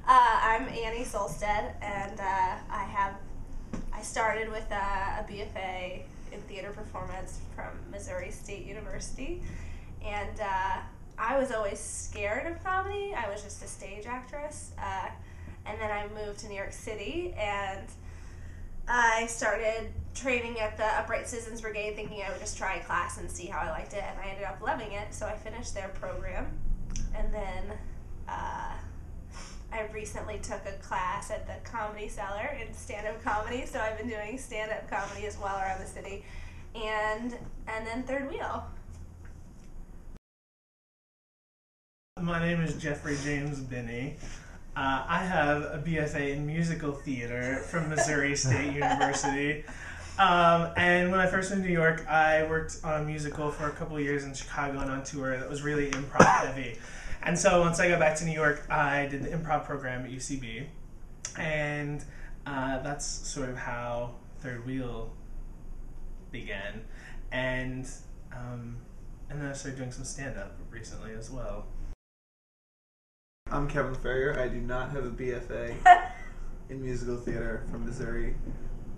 I'm Annie Solstad, and I started with a BFA in theater performance from Missouri State University, and I was always scared of comedy. I was just a stage actress, and then I moved to New York City, and I started training at the Upright Citizens Brigade, thinking I would just try a class and see how I liked it, and I ended up loving it, so I finished their program, and then I recently took a class at the Comedy Cellar in stand-up comedy, so I've been doing stand-up comedy as well around the city, and then Third Wheel. My name is James Binney. I have a BFA in musical theater from Missouri State University. And when I first moved to New York, I worked on a musical for a couple of years in Chicago and on tour that was really improv heavy. And so once I got back to New York, I did the improv program at UCB. And that's sort of how Third Wheel began. And then I started doing some stand-up recently as well. I'm Kevin Laferriere. I do not have a BFA in musical theater from Missouri,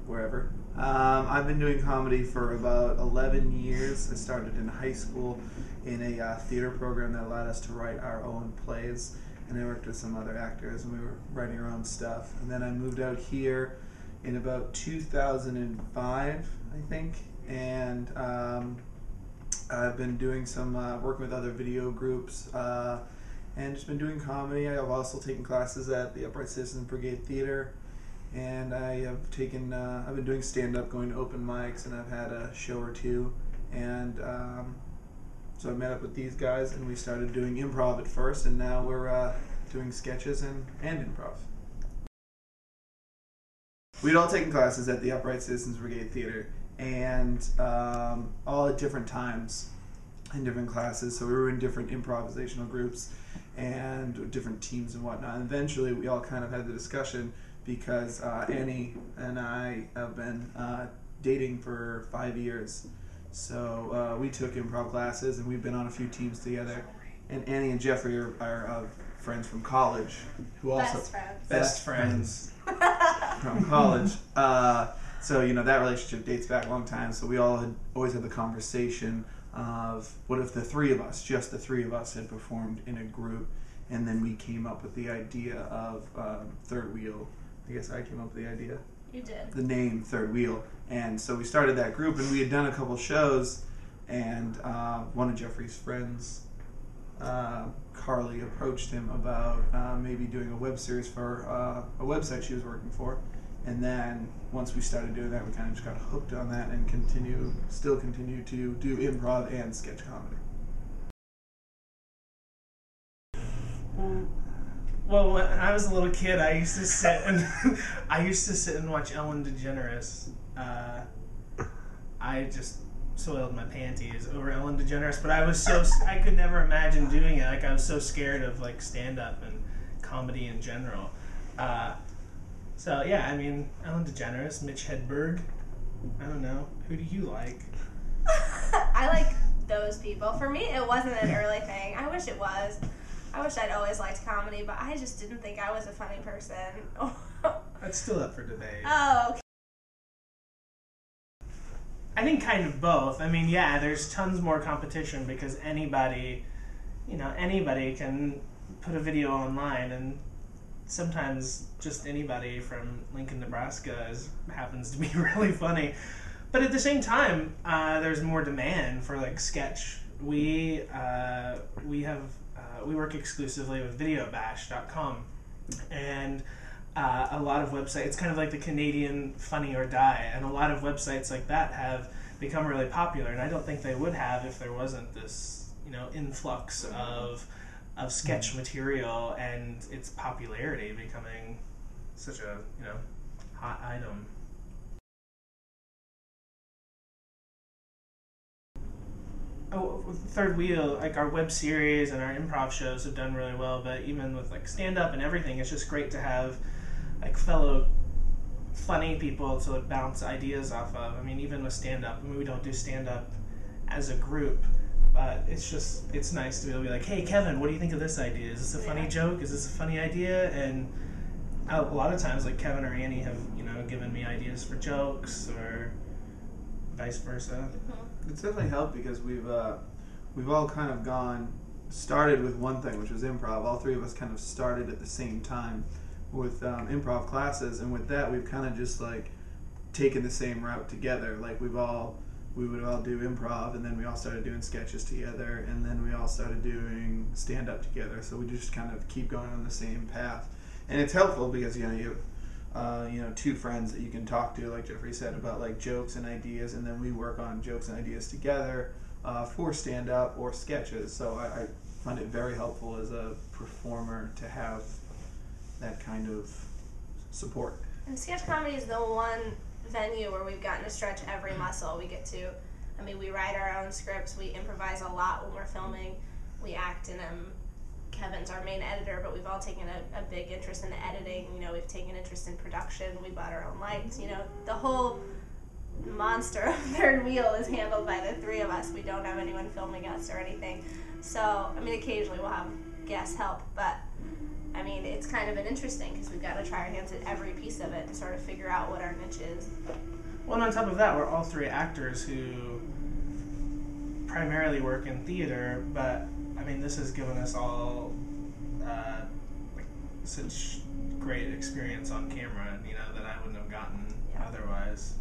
wherever. I've been doing comedy for about 11 years. I started in high school in a theater program that allowed us to write our own plays, and I worked with some other actors, and we were writing our own stuff. And then I moved out here in about 2005, I think, and I've been doing some working with other video groups, and just been doing comedy. I have also taken classes at the Upright Citizens Brigade Theater, and I have taken, I've been doing stand-up, going to open mics, and I've had a show or two, and so I met up with these guys, and we started doing improv at first, and now we're doing sketches and improv. We'd all taken classes at the Upright Citizens Brigade Theater, and all at different times in different classes, so we were in different improvisational groups and different teams and whatnot. And eventually we all kind of had the discussion, because Annie and I have been dating for 5 years. So we took improv classes, and we've been on a few teams together. And Annie and Jeffrey are friends from college, who also Best friends from college. So that relationship dates back a long time. So we all had always had the conversation of what if the three of us, just the three of us, had performed in a group, and then we came up with the idea of Third Wheel. I guess I came up with the idea. You did. The name Third Wheel. And so we started that group, and we had done a couple shows, and one of Jeffrey's friends, Carly, approached him about maybe doing a web series for a website she was working for. And then once we started doing that, we kind of just got hooked on that and still continue to do improv and sketch comedy. Well, when I was a little kid, I used to sit and watch Ellen DeGeneres. I just soiled my panties over Ellen DeGeneres, but I could never imagine doing it. Like, I was so scared of stand-up and comedy in general. So yeah, I mean, Ellen DeGeneres, Mitch Hedberg. I don't know. Who do you like? I like those people. For me, it wasn't an early thing. I wish it was. I wish I'd always liked comedy, but I just didn't think I was a funny person. That's still up for debate. Oh, okay. I think kind of both. I mean, yeah, there's tons more competition because anybody can put a video online, and sometimes just anybody from Lincoln, Nebraska happens to be really funny. But at the same time, there's more demand for sketch. We work exclusively with videobash.com, and a lot of websites, it's kind of like the Canadian Funny or Die, and a lot of websites like that have become really popular, and I don't think they would have if there wasn't this influx of sketch material and its popularity becoming such a hot item. Oh, with Third Wheel, our web series and our improv shows have done really well, but even with stand-up and everything, it's just great to have fellow funny people to bounce ideas off of. I mean, even with stand-up, we don't do stand-up as a group, But it's nice to be able to be like, hey, Kevin, what do you think of this idea? Is this a funny joke? Is this a funny idea? And a lot of times, like Kevin or Annie have, given me ideas for jokes or vice versa. It's definitely helped because we've all kind of started with one thing, which was improv. All three of us kind of started at the same time with improv classes, and with that, we've kind of just like taken the same route together. Like we would all do improv, and then we all started doing sketches together, and then we all started doing stand-up together. So we just kind of keep going on the same path, and it's helpful because you have two friends that you can talk to, like Jeffrey said, about like jokes and ideas, and then we work on jokes and ideas together for stand-up or sketches. So I find it very helpful as a performer to have that kind of support. And sketch comedy is the one venue where we've gotten to stretch every muscle. We write our own scripts, we improvise a lot when we're filming, we act in them. Kevin's our main editor, but we've all taken a big interest in the editing. We've taken interest in production, we bought our own lights. The whole monster of third wheel is handled by the three of us. We don't have anyone filming us or anything. So, occasionally we'll have guest help, but it's kind of been interesting because we've got to try our hands at every piece of it and sort of figure out what our niche is. Well, and on top of that, we're all three actors who primarily work in theater, but this has given us all such great experience on camera, that I wouldn't have gotten otherwise.